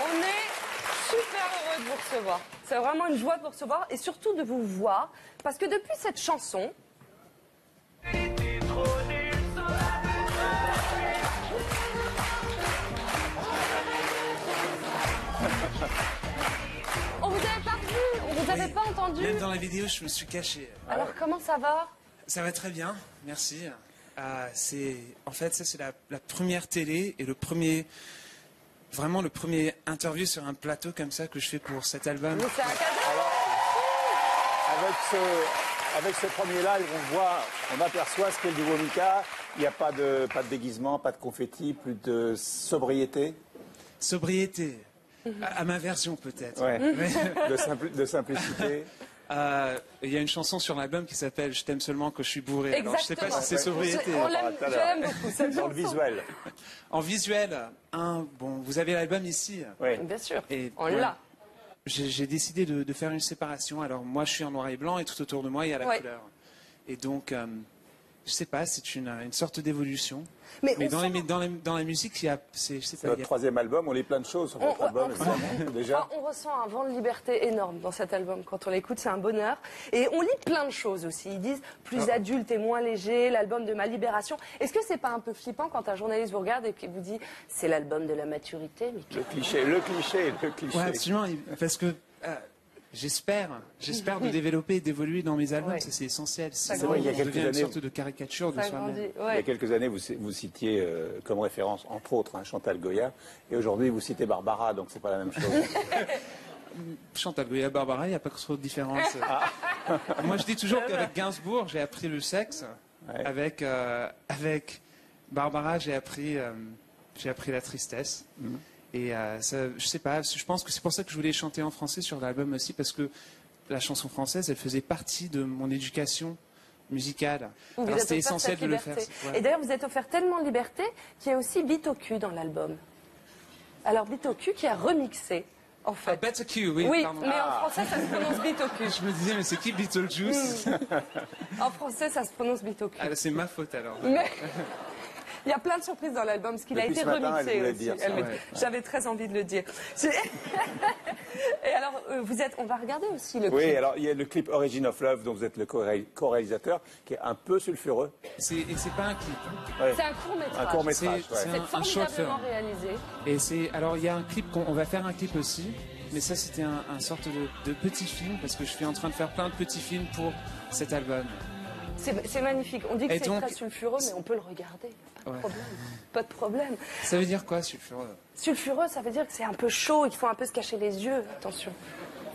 On est super heureux de vous recevoir. C'est vraiment une joie de vous recevoir et surtout de vous voir. Parce que depuis cette chanson... On vous avait pas vu, on vous avait pas entendu. Même dans la vidéo, je me suis caché. Alors comment ça va? Ça va très bien, merci. En fait, ça c'est la première télé et vraiment le premier interview sur un plateau comme ça que je fais pour cet album. Mais c'est un cadeau. Avec ce premier live, on aperçoit ce qu'est le nouveau Mika. Il n'y a pas de déguisement, pas de confetti, plus de sobriété. Sobriété, à ma version peut-être. Ouais. De simplicité. Il y a une chanson sur l'album qui s'appelle Je t'aime seulement que je suis bourré. Alors, je ne sais pas si c'est sobriété. On l'aime, j'aime beaucoup cette Dans le chanson. visuel. En visuel, vous avez l'album ici. Oui. Bien sûr, Et, on l'a. J'ai décidé de faire une séparation. Alors moi, je suis en noir et blanc et tout autour de moi, il y a la couleur. Et donc, je sais pas, c'est une sorte d'évolution. Mais dans la musique, il y a... C'est votre troisième album, on lit plein de choses sur votre album, évidemment, déjà. On ressent un vent de liberté énorme dans cet album. Quand on l'écoute, c'est un bonheur. Et on lit plein de choses aussi. Ils disent plus adulte et moins léger, l'album de ma libération. Est-ce que c'est pas un peu flippant quand un journaliste vous regarde et qu'il vous dit c'est l'album de la maturité, mais Le cliché. Ouais, absolument, parce que j'espère de développer et d'évoluer dans mes albums, Ouais. ça c'est essentiel. Ça Sinon, grandit. Il y a on quelques devient une années, sorte de caricature de ça soi-même. grandit. Il y Ouais. a quelques années, vous citiez comme référence, entre autres, Chantal Goya. Et aujourd'hui, vous citez Barbara, donc c'est pas la même chose. Chantal Goya, Barbara, il n'y a pas trop de différence. Moi, je dis toujours qu'avec Gainsbourg, j'ai appris le sexe. Ouais. Avec Barbara, j'ai appris la tristesse. Et je sais pas, je pense que c'est pour ça que je voulais chanter en français sur l'album aussi, parce que la chanson française, elle faisait partie de mon éducation musicale. Vous Alors êtes c'était offert essentiel cette de le liberté. faire. Ouais. Et d'ailleurs, vous êtes offert tellement de liberté qu'il y a aussi Beat au cul dans l'album. Alors, Beat au cul qui a remixé, en fait. Better Q, oui, Oui, pardon. mais en français, ça se prononce Beat au cul. Je me disais, mais c'est qui Beetlejuice En français, ça se prononce Beat au cul. Ah, c'est ma faute alors. Mais il y a plein de surprises dans l'album, parce qu'il a Depuis été ce matin, remixé elle voulait aussi. dire ça, ouais. J'avais très envie de le dire. Et alors, on va regarder aussi le clip. Oui, alors il y a le clip Origin of Love, dont vous êtes le co-réalisateur, qui est un peu sulfureux. Et c'est pas un clip. Ouais. C'est un court-métrage. Un court-métrage, C'est- ouais. C'est un short film. formidablement réalisé. Alors il y a un clip, on va faire un clip aussi, mais ça c'était un sorte de petit film, parce que je suis en train de faire plein de petits films pour cet album. C'est magnifique. On dit que Et c'est donc- très sulfureux, mais on peut le regarder. Pas de Ouais. problème. Pas de problème. Ça veut dire quoi, sulfureux? Sulfureux, ça veut dire que c'est un peu chaud, il faut un peu se cacher les yeux. Attention.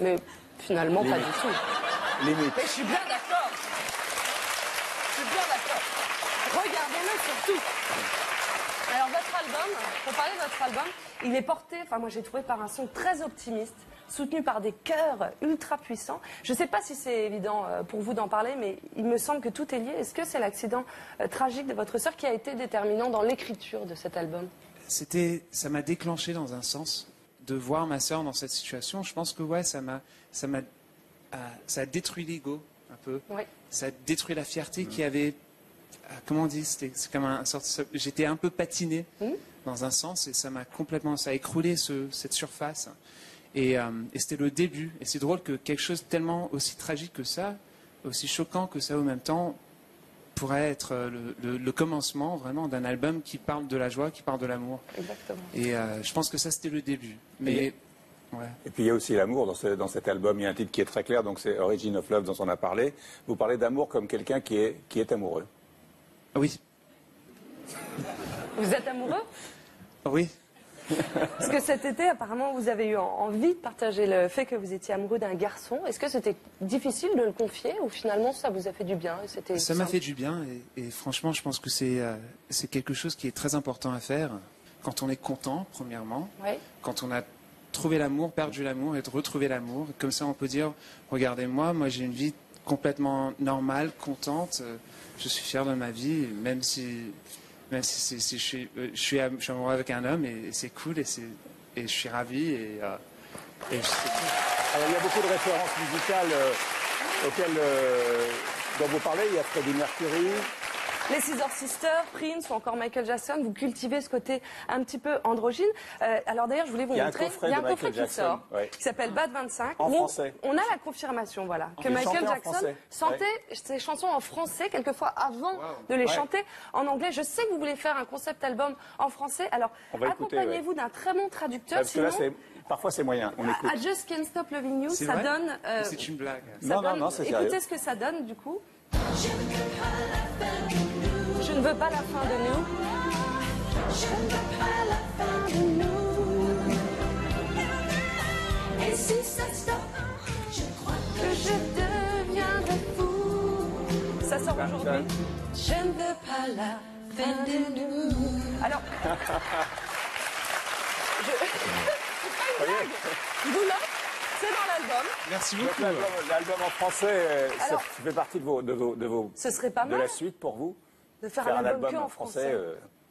Mais finalement, pas du tout. Limite. Mais je suis bien d'accord. Je suis bien d'accord. Regardez-le surtout. Alors, votre album, pour parler de votre album, il est porté, enfin moi j'ai trouvé, par un son très optimiste, soutenu par des chœurs ultra puissants. Je ne sais pas si c'est évident pour vous d'en parler, mais il me semble que tout est lié. Est-ce que c'est l'accident tragique de votre sœur qui a été déterminant dans l'écriture de cet album? Ça m'a déclenché dans un sens de voir ma sœur dans cette situation. Je pense que ouais, ça a détruit l'ego un peu. Oui. Ça a détruit la fierté qui avait, comment on dit, c'est comme j'étais un peu patiné dans un sens et ça a écroulé cette surface. Et c'était le début. Et c'est drôle que quelque chose tellement aussi tragique que ça, aussi choquant que ça au même temps, pourrait être le commencement vraiment d'un album qui parle de la joie, qui parle de l'amour. Exactement. Et je pense que ça c'était le début. Mais ouais. Et puis il y a aussi l'amour dans cet album. Il y a un titre qui est très clair, donc c'est Origin of Love dont on a parlé. Vous parlez d'amour comme quelqu'un qui est amoureux. Oui. Vous êtes amoureux? Oui. Parce que cet été, apparemment, vous avez eu envie de partager le fait que vous étiez amoureux d'un garçon. Est-ce que c'était difficile de le confier ou finalement ça vous a fait du bien et c'était Ça m'a simple? fait du bien et franchement, je pense que c'est quelque chose qui est très important à faire quand on est content, premièrement, Ouais. quand on a trouvé l'amour, perdu l'amour et de retrouver l'amour. Comme ça, on peut dire, regardez-moi, moi j'ai une vie complètement normale, contente. Je suis fier de ma vie, même si je suis amoureux avec un homme et c'est cool et je suis ravi. Et je sais tout. Alors, il y a beaucoup de références musicales dont vous parlez. Il y a Freddie Mercury. Les Scissor Sisters, Prince ou encore Michael Jackson, vous cultivez ce côté un petit peu androgyne. Alors d'ailleurs, je voulais vous montrer, il y a un coffret qui sort, qui s'appelle Bad 25. En français. On a la confirmation, voilà, que Michael Jackson chantait ses chansons en français, quelquefois avant de les chanter en anglais. Je sais que vous voulez faire un concept album en français, alors accompagnez-vous d'un très bon traducteur. Parce que là, parfois c'est moyen. On écoute. I Just Can't Stop Loving You, ça donne... C'est une blague. Non, c'est sérieux. Écoutez ce que ça donne, du coup. Je ne veux pas la fin de nous. Je ne veux pas la fin de nous. Et si ça stoppe, je crois que je deviendrai fou. Ça sort aujourd'hui. Je ne veux pas la fin de nous. Alors, c'est pas une blague. Goula, c'est dans l'album. Merci beaucoup. L'album en français, ça fait partie de vos ce serait pas mal de la suite pour vous. De faire un album que en français.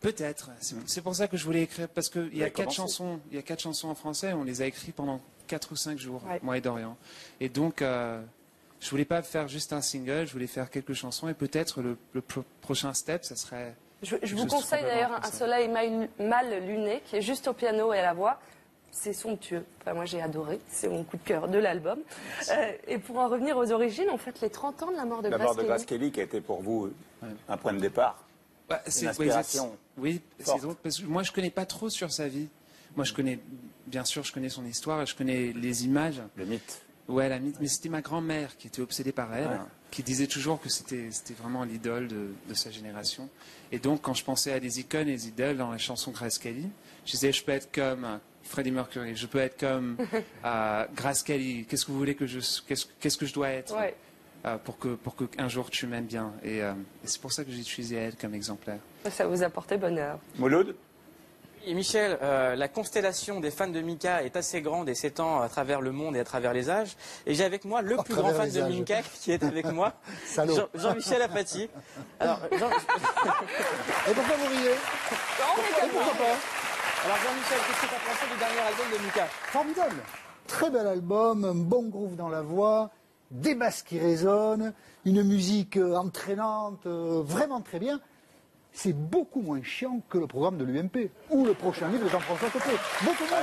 Peut-être. C'est pour ça que je voulais écrire, parce qu'il y a 4 chansons. Il y a 4 chansons en français. On les a écrites pendant 4 ou 5 jours, moi et Dorian. Et donc, je voulais pas faire juste un single. Je voulais faire quelques chansons et peut-être le prochain step, ça serait. Je vous conseille d'ailleurs Un soleil mal luné, qui est juste au piano et à la voix. C'est somptueux. Enfin, moi, j'ai adoré. C'est mon coup de cœur de l'album. Et pour en revenir aux origines, on fête les 30 ans de la mort de Grace Kelly. La mort de Grace Kelly, qui a été pour vous un point de départ. Une inspiration. Oui, c'est drôle, parce que moi, je connais pas trop sur sa vie. Moi, bien sûr, je connais son histoire, je connais les images. Le mythe. Ouais, la mythe. Mais c'était ma grand-mère qui était obsédée par elle, qui disait toujours que c'était vraiment l'idole de sa génération. Et donc, quand je pensais à des icônes et des idoles dans la chanson Grace Kelly, je disais, je peux être comme Freddie Mercury, je peux être comme Grace Kelly. Qu'est-ce que vous voulez qu'est-ce que je dois être pour que un jour tu m'aimes bien. Et c'est pour ça que j'ai choisi elle comme exemplaire. Ça vous a porté bonheur. Mouloud. Et Michel, la constellation des fans de Mika est assez grande et s'étend à travers le monde et à travers les âges. Et j'ai avec moi le plus grand fan de Mika qui est avec moi, Jean-Michel Apathy. Alors, Et pourquoi vous riez? pourquoi pas? Alors Jean-Michel, qu'est-ce que tu as pensé du dernier album de Mika? Formidable. Très bel album, un bon groove dans la voix, des basses qui résonnent, une musique entraînante, vraiment très bien. C'est beaucoup moins chiant que le programme de l'UMP ou le prochain livre de Jean-François Copé. Beaucoup moins.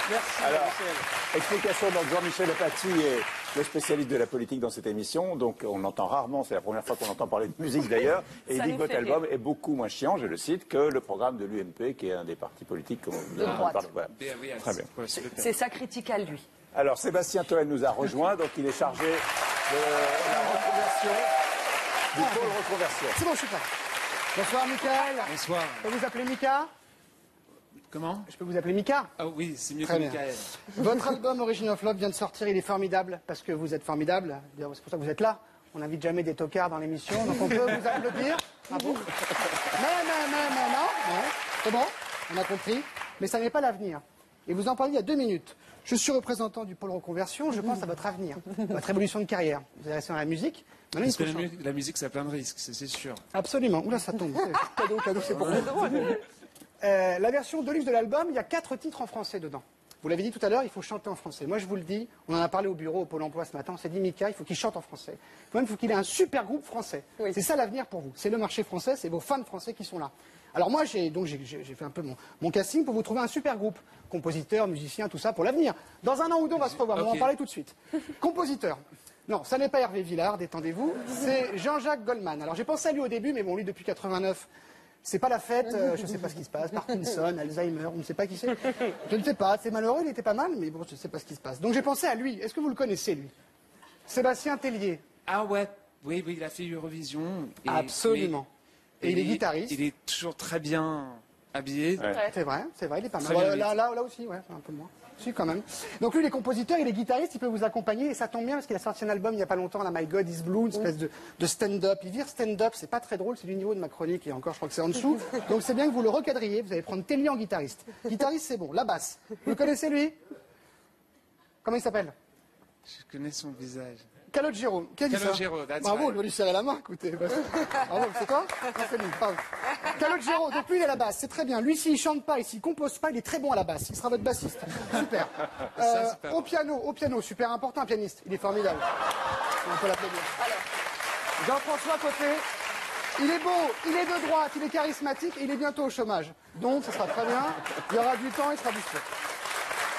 Merci Jean-Michel. Explication, donc Jean-Michel Apathy est le spécialiste de la politique dans cette émission, donc on l'entend rarement, c'est la première fois qu'on entend parler de musique d'ailleurs, et il dit que votre album est beaucoup moins chiant, je le cite, que le programme de l'UMP, qui est un des partis politiques de droite. Voilà. Très bien. C'est sa critique à lui. Alors Sébastien Toen nous a rejoint, donc il est chargé de la reconversion, du pôle reconversion. C'est bon, je suis prêt. Bonsoir, Michael. Bonsoir. Je peux vous appeler Mika? Comment? Je peux vous appeler Mika? Ah oui, c'est mieux Très que bien. Michael. Votre album Origin of Love vient de sortir, il est formidable, parce que vous êtes formidable. C'est pour ça que vous êtes là. On n'invite jamais des tocards dans l'émission, donc on peut vous applaudir. Bravo. Mais non. C'est bon, on a compris. Mais ça n'est pas l'avenir. Et vous en parliez il y a 2 minutes. Je suis représentant du pôle reconversion, je pense à votre avenir, votre évolution de carrière. Vous allez rester dans la musique. Parce que la musique, ça a plein de risques, c'est sûr. Absolument. Oula, ça tombe. Cadeau, c'est pour vous. La version deluxe de l'album, il y a 4 titres en français dedans. Vous l'avez dit tout à l'heure, il faut chanter en français. Moi, je vous le dis, on en a parlé au bureau, au Pôle emploi ce matin, on s'est dit, Mika, il faut qu'il chante en français. Il faut qu'il ait un super groupe français. Oui. C'est ça l'avenir pour vous. C'est le marché français, c'est vos fans français qui sont là. Alors moi, j'ai fait un peu mon casting pour vous trouver un super groupe. Compositeur, musicien, tout ça, pour l'avenir. Dans 1 an ou 2, on va se revoir, on va en parler tout de suite. Compositeur. Non, ça n'est pas Hervé Villard, détendez-vous. C'est Jean-Jacques Goldman. Alors j'ai pensé à lui au début, mais bon, lui, depuis 89... C'est pas la fête, je ne sais pas ce qui se passe, Parkinson, Alzheimer, on ne sait pas qui c'est. Je ne sais pas, c'est malheureux, il était pas mal, mais bon, je ne sais pas ce qui se passe. Donc j'ai pensé à lui. Est-ce que vous le connaissez, lui? Sébastien Tellier. Ah ouais, oui, il a fait Eurovision. Absolument. Et il est guitariste. Il est toujours très bien habillé. Ouais. C'est vrai, il est pas Très mal. bien Là aussi, ouais, un peu moins. Si, quand même. Donc lui, il est compositeur, il est guitariste, il peut vous accompagner, et ça tombe bien parce qu'il a sorti un album il n'y a pas longtemps, la My God is Blue, une espèce de stand-up. Il vire stand-up, c'est pas très drôle, c'est du niveau de ma chronique, et encore, je crois que c'est en dessous. Donc c'est bien que vous le recadriez, vous allez prendre Tellier en guitariste. Guitariste, c'est bon. La basse. Vous le connaissez, lui? Comment il s'appelle? Je connais son visage. Calogero. Qui a dit ça? Calogero, that's Bravo, right. on doit lui serrer la main, écoutez. Bravo, c'est toi? Non, c'est lui, bravo. Calogero, donc lui il est à la basse, c'est très bien. Lui s'il chante pas et s'il compose pas, il est très bon à la basse. Il sera votre bassiste. Super. Au piano, super important, un pianiste. Il est formidable. On peut l'applaudir. Jean-François Côté, il est beau, il est de droite, il est charismatique et il est bientôt au chômage. Donc ça sera très bien. Il y aura du temps, il sera dispo.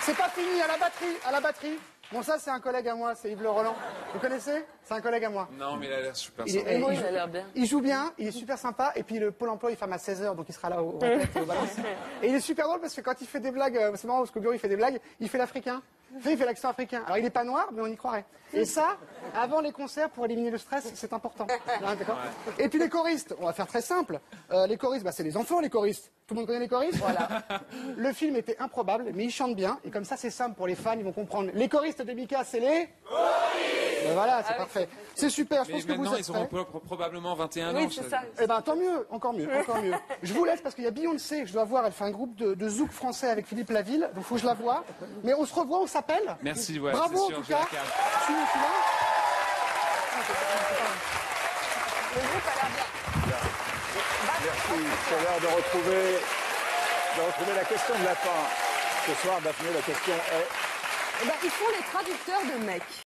C'est pas fini, à la batterie. Bon, ça, c'est un collègue à moi, c'est Yves Le Roland. Vous connaissez? C'est un collègue à moi. Non, mais il a l'air super Il a l'air bien. Il joue bien, il est super sympa, et puis le Pôle emploi, il ferme à 16h, donc il sera là au retraite et au balance. Et il est super drôle parce que quand il fait des blagues, c'est marrant parce qu'au bureau, il fait des blagues, il fait l'africain. Il fait l'accent africain. Alors, il n'est pas noir, mais on y croirait. Et ça, avant les concerts, pour éliminer le stress, c'est important. Hein, d'accord. Et puis les choristes, on va faire très simple. Les choristes, c'est les enfants, les choristes. Tout le monde connaît les choristes? Voilà. Le film était improbable, mais ils chantent bien. Et comme ça, c'est simple pour les fans, ils vont comprendre. Les choristes de Mika, c'est les... Voilà, c'est parfait. C'est super, je pense que vous êtes ils auront probablement 21 ans. Oui, c'est ça. Eh ben, tant mieux, encore mieux, encore mieux. Je vous laisse parce qu'il y a Beyoncé que je dois voir. Elle fait un groupe de zouk français avec Philippe Laville, donc il faut que je la voie. Mais on se revoit, on s'appelle. Merci, ouais, bravo c'est sûr, en tout cas. Tu là. Le groupe a l'air bien. Merci. C'est l'heure de retrouver la question de la fin. Ce soir, Daphné, la question est... Ils font les traducteurs de mecs.